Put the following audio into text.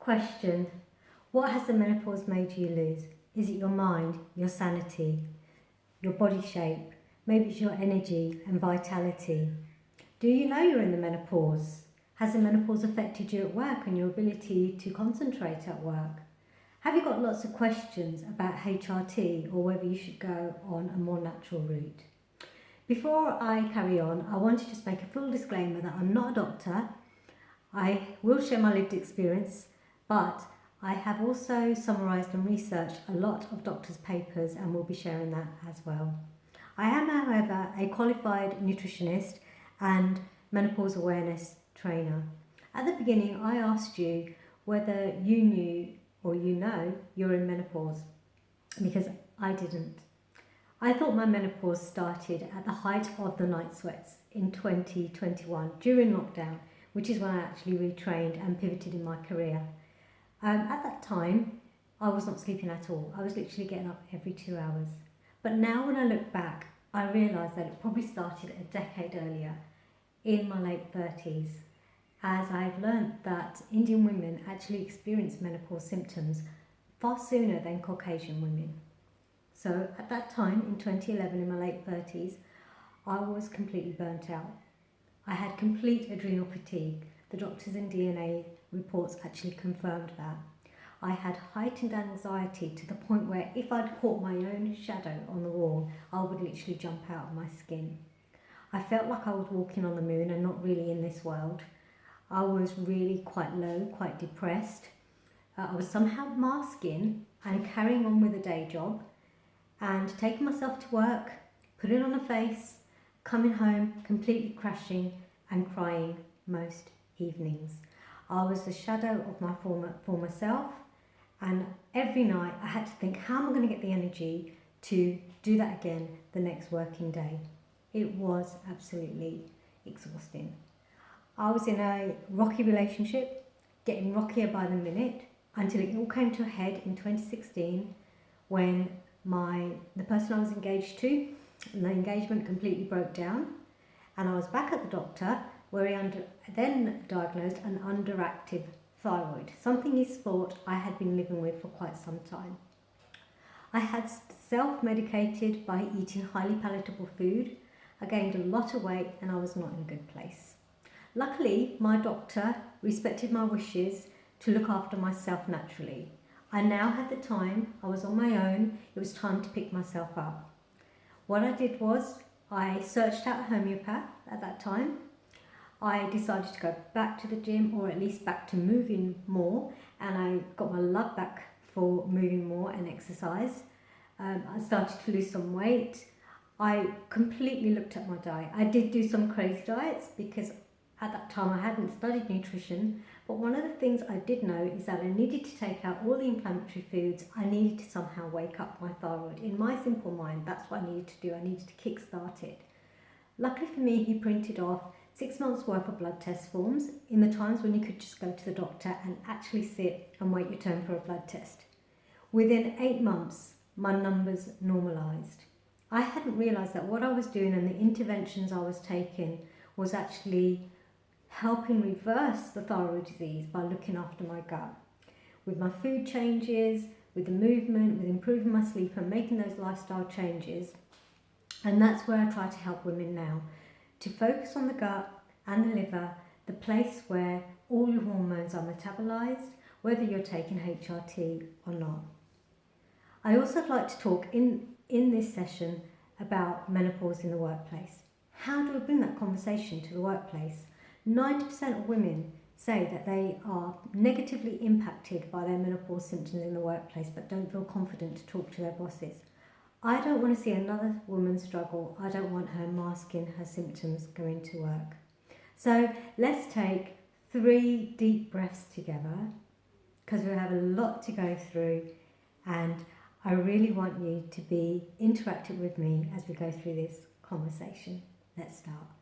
question, what has the menopause made you lose? Is it your mind, your sanity, your body shape? Maybe it's your energy and vitality. Do you know you're in the menopause? Has the menopause affected you at work and your ability to concentrate at work? Have you got lots of questions about HRT or whether you should go on a more natural route? Before I carry on, I want to just make a full disclaimer that I'm not a doctor. I will share my lived experience, but I have also summarised and researched a lot of doctors' papers and will be sharing that as well. I am, however, a qualified nutritionist and menopause awareness trainer. At the beginning, I asked you whether you knew or you know you're in menopause, because I didn't. I thought my menopause started at the height of the night sweats in 2021 during lockdown, which is when I actually retrained and pivoted in my career. At that time, I was not sleeping at all. I was literally getting up every 2 hours. But now when I look back, I realise that it probably started a decade earlier, in my late 30s, as I've learnt that Indian women actually experience menopause symptoms far sooner than Caucasian women. So at that time, in 2011, in my late 30s, I was completely burnt out. I had complete adrenal fatigue. The doctors and DNA reports actually confirmed that. I had heightened anxiety to the point where if I'd caught my own shadow on the wall, I would literally jump out of my skin. I felt like I was walking on the moon and not really in this world. I was really quite low, quite depressed. I was somehow masking and carrying on with a day job and taking myself to work, putting on a face, coming home, completely crashing and crying most evenings. I was the shadow of my former self, and every night I had to think, how am I going to get the energy to do that again the next working day? It was absolutely exhausting. I was in a rocky relationship, getting rockier by the minute, until it all came to a head in 2016 when the person I was engaged to, the engagement completely broke down, and I was back at the doctor where he then diagnosed an underactive thyroid, something he thought I had been living with for quite some time. I had self-medicated by eating highly palatable food. I gained a lot of weight and I was not in a good place. Luckily, my doctor respected my wishes to look after myself naturally. I now had the time, I was on my own, it was time to pick myself up. What I did was, I searched out a homeopath at that time. I decided to go back to the gym, or at least back to moving more, and I got my love back for moving more and exercise. I started to lose some weight. I completely looked at my diet. I did do some crazy diets because at that time I hadn't studied nutrition, but one of the things I did know is that I needed to take out all the inflammatory foods. I needed to somehow wake up my thyroid. In my simple mind, that's what I needed to do. I needed to kickstart it. Luckily for me, he printed off 6 months worth of blood test forms in the times when you could just go to the doctor and actually sit and wait your turn for a blood test. Within 8 months, my numbers normalised. I hadn't realised that what I was doing and the interventions I was taking was actually helping reverse the thyroid disease by looking after my gut. With my food changes, with the movement, with improving my sleep and making those lifestyle changes. And that's where I try to help women now, to focus on the gut and the liver, the place where all your hormones are metabolised, whether you're taking HRT or not. I also like to talk in this session about menopause in the workplace. How do I bring that conversation to the workplace? 90% of women say that they are negatively impacted by their menopause symptoms in the workplace but don't feel confident to talk to their bosses. I don't want to see another woman struggle. I don't want her masking her symptoms going to work. So let's take 3 deep breaths together, because we have a lot to go through, and I really want you to be interactive with me as we go through this conversation. Let's start.